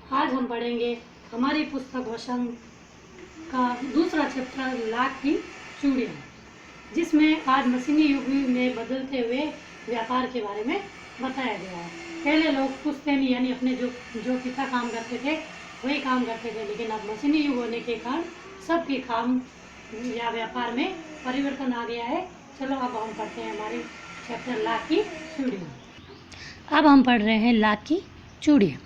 आज हम पढ़ेंगे हमारी पुस्तक वसंत का दूसरा चैप्टर लाख की चूड़ियाँ, जिसमें आज मशीनी युग में बदलते हुए व्यापार के बारे में बताया गया है। पहले लोग पुश्तैनी यानी अपने जो पिता काम करते थे वही काम करते थे, लेकिन अब मशीनी युग होने के कारण सबके काम या व्यापार में परिवर्तन आ गया है। चलो अब हम पढ़ते हैं हमारे चैप्टर लाख की चूड़ियाँ। अब हम पढ़ रहे हैं लाख की चूड़ियाँ।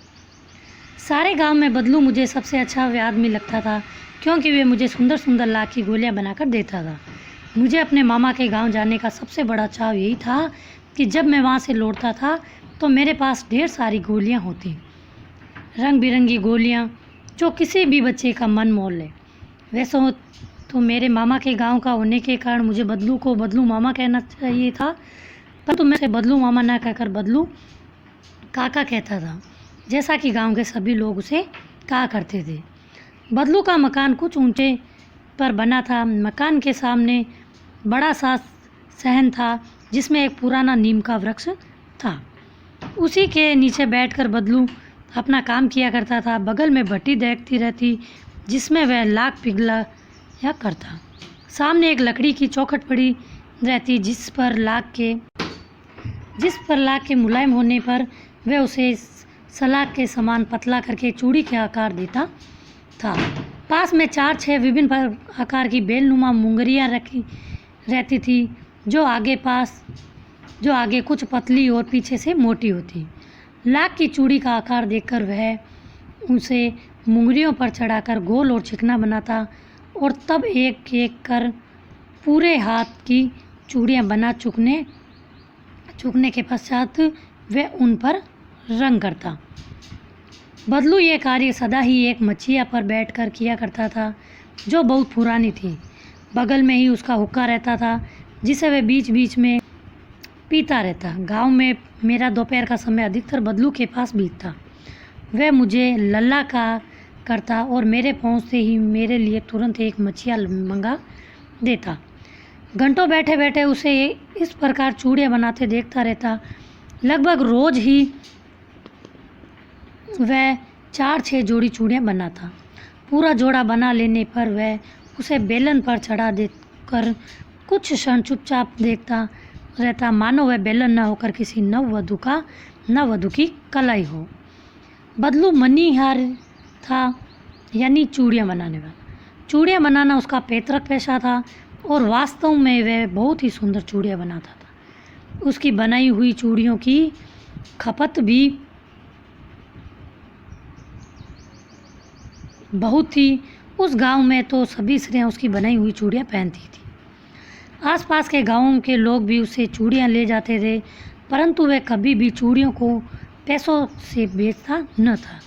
सारे गांव में बदलू मुझे सबसे अच्छा आदमी लगता था, क्योंकि वे मुझे सुंदर सुंदर लाख की गोलियां बनाकर देता था। मुझे अपने मामा के गांव जाने का सबसे बड़ा चाव यही था कि जब मैं वहां से लौटता था तो मेरे पास ढेर सारी गोलियां होती, रंग बिरंगी गोलियां जो किसी भी बच्चे का मन मोह ले। वैसे तो मेरे मामा के गांव का होने के कारण मुझे बदलू को बदलू मामा कहना चाहिए था, परंतु मैं उसे बदलू मामा ना कहकर बदलू काका कहता था, जैसा कि गांव के सभी लोग उसे कहा करते थे। बदलू का मकान कुछ ऊंचे पर बना था। मकान के सामने बड़ा सा सहन था, जिसमें एक पुराना नीम का वृक्ष था। उसी के नीचे बैठकर बदलू अपना काम किया करता था। बगल में भट्टी देखती रहती, जिसमें वह लाख पिघलाया करता। सामने एक लकड़ी की चौखट पड़ी रहती, जिस पर लाख के मुलायम होने पर वह उसे सलाख के समान पतला करके चूड़ी के आकार देता था। पास में 4-6 विभिन्न आकार की बेलनुमा मुंगरियाँ रखी रहती थी, जो आगे कुछ पतली और पीछे से मोटी होती। लाख की चूड़ी का आकार देखकर वह उसे मुंगरियों पर चढ़ाकर गोल और चिकना बनाता, और तब एक एक कर पूरे हाथ की चूड़ियाँ बना चुकने के पश्चात वह उन पर रंग करता। बदलू ये कार्य सदा ही एक मछिया पर बैठकर किया करता था, जो बहुत पुरानी थी। बगल में ही उसका हुक्का रहता था, जिसे वह बीच बीच में पीता रहता। गांव में मेरा दोपहर का समय अधिकतर बदलू के पास बीतता। वह मुझे लल्ला कहा करता और मेरे पहुंचते ही मेरे लिए तुरंत एक मछिया मंगा देता। घंटों बैठे बैठे उसे इस प्रकार चूड़ियाँ बनाते देखता रहता। लगभग रोज ही वह 4-6 जोड़ी चूड़ियाँ बनाता। पूरा जोड़ा बना लेने पर वह उसे बेलन पर चढ़ा देकर कुछ क्षण चुपचाप देखता रहता, मानो वह बेलन न होकर किसी नववधू की कलाई हो। बदलू मनीहार था, यानी चूड़ियाँ बनाने वाला। चूड़ियाँ बनाना उसका पैतृक पेशा था, और वास्तव में वह बहुत ही सुंदर चूड़ियाँ बनाता था। उसकी बनाई हुई चूड़ियों की खपत भी बहुत थी। उस गांव में तो सभी स्त्रियां उसकी बनाई हुई चूड़ियाँ पहनती थी। आसपास के गांवों के लोग भी उससे चूड़ियाँ ले जाते थे, परंतु वह कभी भी चूड़ियों को पैसों से बेचता न था।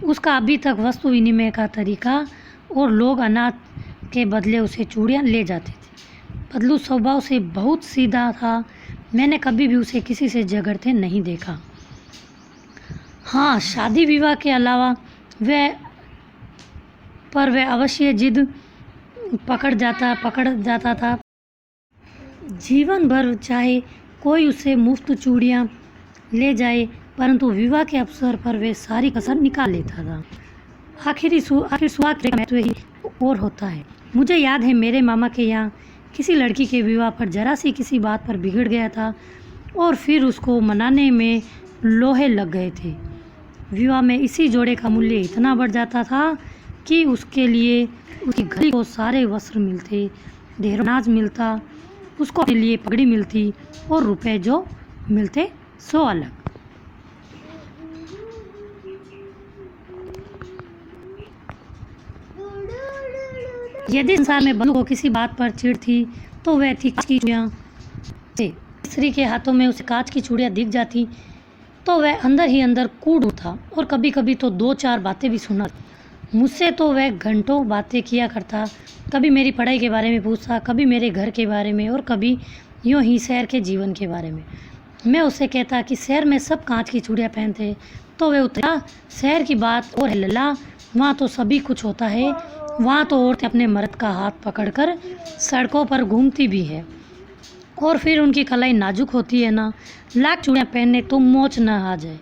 उसका अभी तक वस्तु विनिमय का तरीका, और लोग अनाज के बदले उसे चूड़ियाँ ले जाते थे। बदलू स्वभाव से बहुत सीधा था। मैंने कभी भी उसे किसी से झगड़ते नहीं देखा। हाँ, शादी विवाह के अलावा वह अवश्य जिद पकड़ जाता था। जीवन भर चाहे कोई उसे मुफ्त चूड़ियाँ ले जाए, परंतु विवाह के अवसर पर वह सारी कसर निकाल लेता था। आखिर सुहाग का महत्व ही और होता है। मुझे याद है, मेरे मामा के यहाँ किसी लड़की के विवाह पर जरा सी किसी बात पर बिगड़ गया था, और फिर उसको मनाने में लोहे लग गए थे। विवाह में इसी जोड़े का मूल्य इतना बढ़ जाता था कि उसके लिए उसकी घर को सारे वस्त्र मिलते, ढेरों अनाज मिलता, उसको अपने लिए पगड़ी मिलती, और रुपए जो मिलते सो अलग। यदि संसार में बदलू को किसी बात पर चिढ़ थी तो वह थी कांच की चूड़ियाँ। स्त्री के हाथों में उसे कांच की चूड़ियाँ दिख जाती तो वह अंदर ही अंदर कूद उठता, और कभी कभी तो 2-4 बातें भी सुना। मुझसे तो वह घंटों बातें किया करता। कभी मेरी पढ़ाई के बारे में पूछता, कभी मेरे घर के बारे में, और कभी यूँ ही शहर के जीवन के बारे में। मैं उससे कहता कि शहर में सब कांच की चूड़ियाँ पहनते, तो वह उत्तरा, शहर की बात और है लल्ला, वहाँ तो सभी कुछ होता है। वहाँ तो औरतें अपने मर्द का हाथ पकड़कर सड़कों पर घूमती भी है, और फिर उनकी कलाई नाजुक होती है ना। लाख चूड़ियाँ पहनने तो मोच न आ जाए।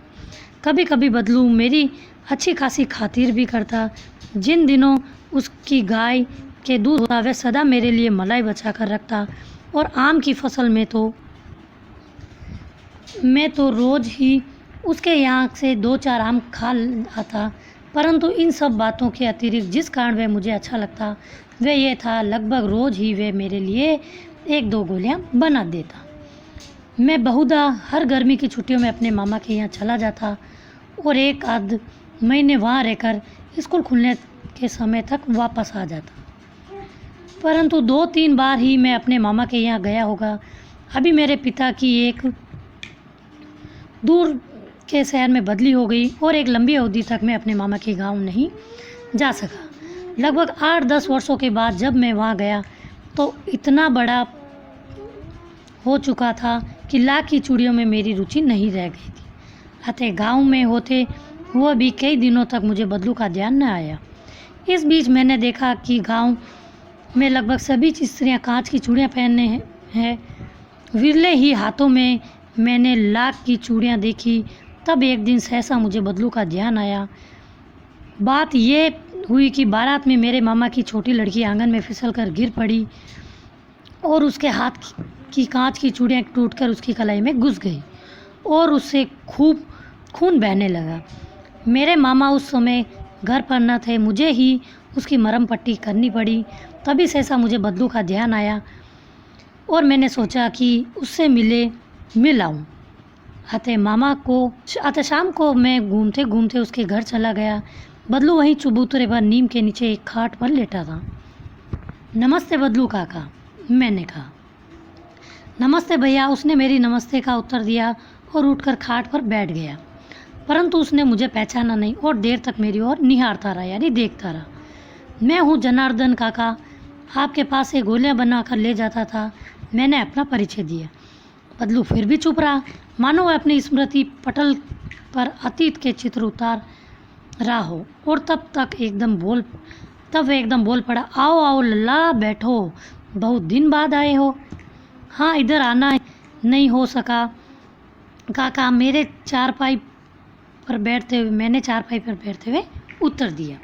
कभी कभी बदलू मेरी अच्छी खासी खातिर भी करता। जिन दिनों उसकी गाय के दूध होता वह सदा मेरे लिए मलाई बचा कर रखता। और आम की फसल में तो मैं तो रोज़ ही उसके यहाँ से 2-4 आम खा आता। परंतु इन सब बातों के अतिरिक्त जिस कारण वह मुझे अच्छा लगता वह ये था, लगभग रोज़ ही वह मेरे लिए 1-2 गोलियाँ बना देता। मैं बहुधा हर गर्मी की छुट्टियों में अपने मामा के यहाँ चला जाता और 1-आध महीने वहाँ रहकर स्कूल खुलने के समय तक वापस आ जाता। परंतु 2-3 बार ही मैं अपने मामा के यहाँ गया होगा। अभी मेरे पिता की एक दूर के शहर में बदली हो गई और एक लंबी अवधि तक मैं अपने मामा के गांव नहीं जा सका। लगभग 8-10 वर्षों के बाद जब मैं वहाँ गया तो इतना बड़ा हो चुका था कि लाख की चूड़ियों में मेरी रुचि नहीं रह गई थी। अतः गांव में होते हुए भी कई दिनों तक मुझे बदलू का ध्यान न आया। इस बीच मैंने देखा कि गांव में लगभग सभी स्त्रियाँ कांच की चूड़ियाँ पहनने हैं। विरले ही हाथों में मैंने लाख की चूड़ियाँ देखी। तब एक दिन सहसा मुझे बदलू का ध्यान आया। बात ये हुई कि बारात में मेरे मामा की छोटी लड़की आंगन में फिसल कर गिर पड़ी और उसके हाथ की कांच की चूड़ियाँ टूटकर उसकी कलाई में घुस गई और उससे खूब खून बहने लगा। मेरे मामा उस समय घर पर न थे, मुझे ही उसकी मरहम पट्टी करनी पड़ी। तभी सहसा मुझे बदलू का ध्यान आया और मैंने सोचा कि उससे मिल आऊँ। अतः शाम को मैं घूमते घूमते उसके घर चला गया। बदलू वहीं चबूतरे पर नीम के नीचे एक खाट पर लेटा था। नमस्ते बदलू काका, मैंने कहा। नमस्ते भैया, उसने मेरी नमस्ते का उत्तर दिया और उठकर खाट पर बैठ गया। परंतु उसने मुझे पहचाना नहीं और देर तक मेरी ओर निहारता रहा, यानी देखता रहा। मैं हूँ जनार्दन काका, आपके पास से गोलियाँ बना कर ले जाता था, मैंने अपना परिचय दिया। बदलू फिर भी चुप रहा, मानो वह अपनी स्मृति पटल पर अतीत के चित्र उतार रहा हो। और तब वह एकदम बोल पड़ा, आओ आओ लल्ला, बैठो, बहुत दिन बाद आए हो। हाँ, इधर आना नहीं हो सका काका, मैंने चारपाई पर बैठते हुए उत्तर दिया।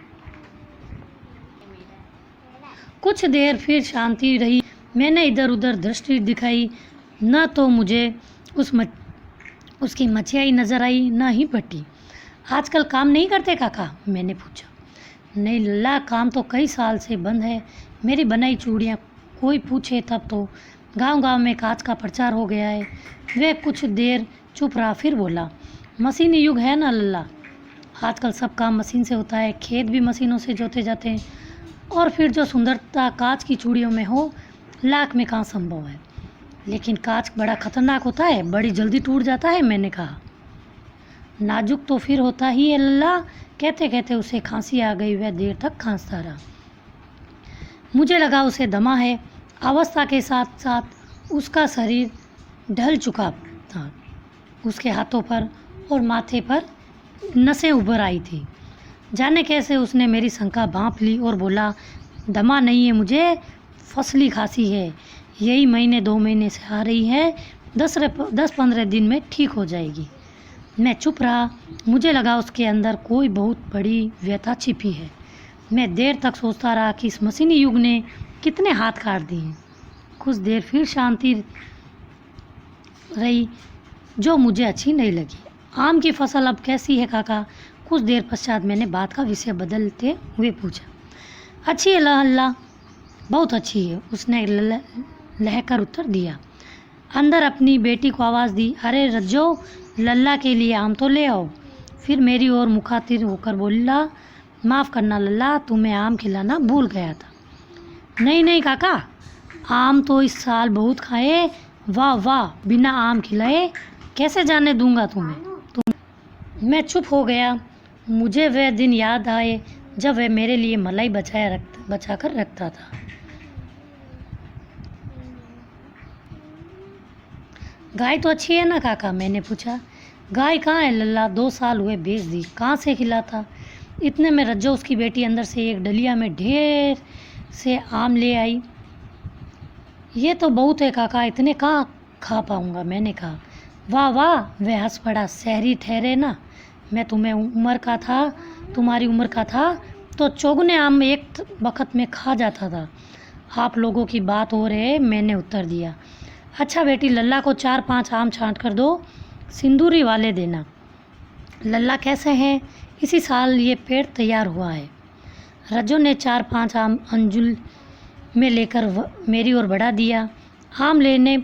कुछ देर फिर शांति रही। मैंने इधर उधर दृष्टि दिखाई, न तो मुझे उसकी मछियाई नजर आई, न ही भट्टी। आजकल काम नहीं करते काका, मैंने पूछा। नहीं लल्ला, काम तो कई साल से बंद है। मेरी बनाई चूड़ियाँ कोई पूछे तब तो गांव गांव में कांच का प्रचार हो गया है। वह कुछ देर चुप रहा, फिर बोला, मशीनी युग है ना लल्ला, आजकल सब काम मशीन से होता है, खेत भी मशीनों से जोते जाते हैं। और फिर जो सुंदरता कांच की चूड़ियों में हो, लाख में कहाँ संभव है। लेकिन कांच बड़ा खतरनाक होता है, बड़ी जल्दी टूट जाता है, मैंने कहा। नाजुक तो फिर होता ही है लल्ला। कहते कहते उसे खांसी आ गई, वह देर तक खांसता रहा। मुझे लगा उसे दमा है। अवस्था के साथ साथ उसका शरीर ढल चुका था। उसके हाथों पर और माथे पर नसें उभर आई थी। जाने कैसे उसने मेरी शंका भांप ली और बोला, दमा नहीं है मुझे, फसली खांसी है, यही 1-2 महीने से आ रही है, 10-15 दिन में ठीक हो जाएगी। मैं चुप रहा। मुझे लगा उसके अंदर कोई बहुत बड़ी व्यथा छिपी है। मैं देर तक सोचता रहा कि इस मशीनी युग ने कितने हाथ काट दिए। कुछ देर फिर शांति रही, जो मुझे अच्छी नहीं लगी। आम की फसल अब कैसी है काका? कुछ देर पश्चात मैंने बात का विषय बदलते हुए पूछा। अच्छी है लल्ला, बहुत अच्छी है, उसने लहकर उत्तर दिया। अंदर अपनी बेटी को आवाज़ दी, अरे रज्जो, लल्ला के लिए आम तो ले आओ। फिर मेरी ओर मुखातिब होकर बोला, माफ़ करना लल्ला, तुम्हें आम खिलाना भूल गया था। नहीं नहीं काका, आम तो इस साल बहुत खाए। वाह वाह, बिना आम खिलाए कैसे जाने दूंगा तुम्हें। मैं चुप हो गया। मुझे वह दिन याद आए जब वह मेरे लिए मलाई बचा कर रखता था। गाय तो अच्छी है ना काका, मैंने पूछा। गाय कहाँ है लल्ला, 2 साल हुए बेच दी, कहाँ से खिलाता। इतने में रज्जो उसकी बेटी अंदर से एक डलिया में ढेर से आम ले आई। ये तो बहुत है काका, इतने कहाँ खा पाऊँगा, मैंने कहा। वाह वाह, वह हंस पड़ा। शहरी ठहरे ना, मैं तुम्हारी उम्र का था तो चौगुने आम एक वक्त में खा जाता था। आप लोगों की बात हो रहे, मैंने उत्तर दिया। अच्छा बेटी, लल्ला को 4-5 आम छांट कर दो, सिंदूरी वाले देना। लल्ला कैसे हैं? इसी साल ये पेड़ तैयार हुआ है। रज्जो ने 4-5 आम अंजुल में लेकर मेरी ओर बढ़ा दिया। आम लेने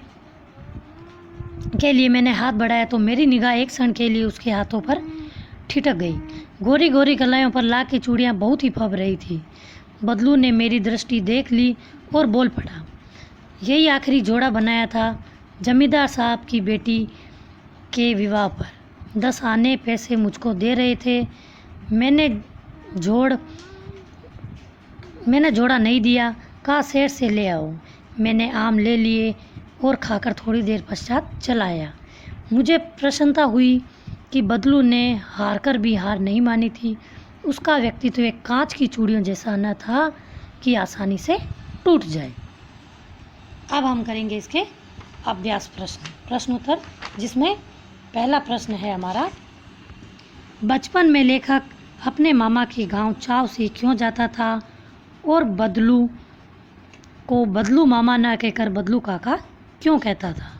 के लिए मैंने हाथ बढ़ाया तो मेरी निगाह एक क्षण के लिए उसके हाथों पर ठिठक गई। गोरी गोरी कलाइयों पर लाख की चूड़ियाँ बहुत ही फब रही थी। बदलू ने मेरी दृष्टि देख ली और बोल पड़ा, यही आखिरी जोड़ा बनाया था जमींदार साहब की बेटी के विवाह पर। 10 आने पैसे मुझको दे रहे थे। मैंने जोड़ा नहीं दिया, कहा शहर से ले आओ। मैंने आम ले लिए और खाकर थोड़ी देर पश्चात चला आया। मुझे प्रसन्नता हुई कि बदलू ने हार कर भी हार नहीं मानी थी। उसका व्यक्तित्व एक कांच की चूड़ियों जैसा न था कि आसानी से टूट जाए। अब हम करेंगे इसके अभ्यास प्रश्नोत्तर, जिसमें पहला प्रश्न है हमारा, बचपन में लेखक अपने मामा के गांव चाव से क्यों जाता था और बदलू को बदलू मामा न कहकर बदलू काका क्यों कहता था?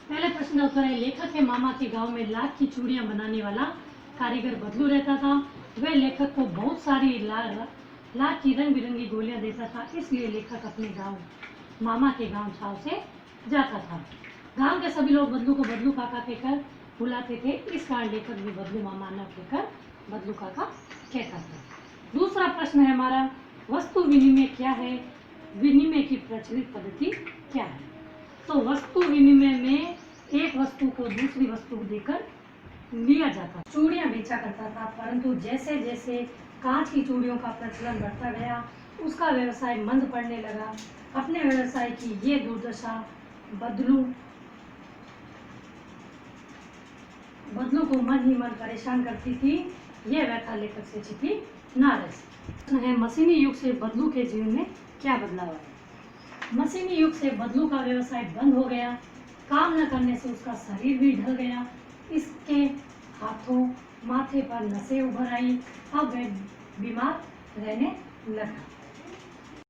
पहले प्रश्न का उत्तर है, लेखक के मामा के गांव में लाख की चूड़ियां बनाने वाला कारीगर बदलू रहता था। वह लेखक को बहुत सारी लाख की रंग बिरंगी गोलियां देता था, इसलिए लेखक अपने गांव मामा के गांव छाव से जाता था। गांव के सभी लोग बदलू को बदलू काका कहकर बुलाते थे, इस कारण लेखक भी बदलू मामा न कहकर बदलू काका कहता था। दूसरा प्रश्न है हमारा, वस्तु विनिमय क्या है? विनिमय की प्रचलित पद्धति क्या है? तो वस्तु विनिमय में एक वस्तु को दूसरी वस्तु देकर लिया जाता। चूड़ियां बेचा करता था, परंतु जैसे जैसे कांच की चूड़ियों का प्रचलन बढ़ता गया, उसका व्यवसाय मंद पड़ने लगा। अपने व्यवसाय की ये दुर्दशा बदलू को मन ही मन परेशान करती थी। यह व्यथा लेखक से छिपी ना रही है। मशीनी युग से बदलू के जीवन में क्या बदलाव आया? मशीनी युग से बदलू का व्यवसाय बंद हो गया। काम न करने से उसका शरीर भी ढल गया। इसके हाथों माथे पर नसें उभर आई। अब वह बीमार रहने लगा।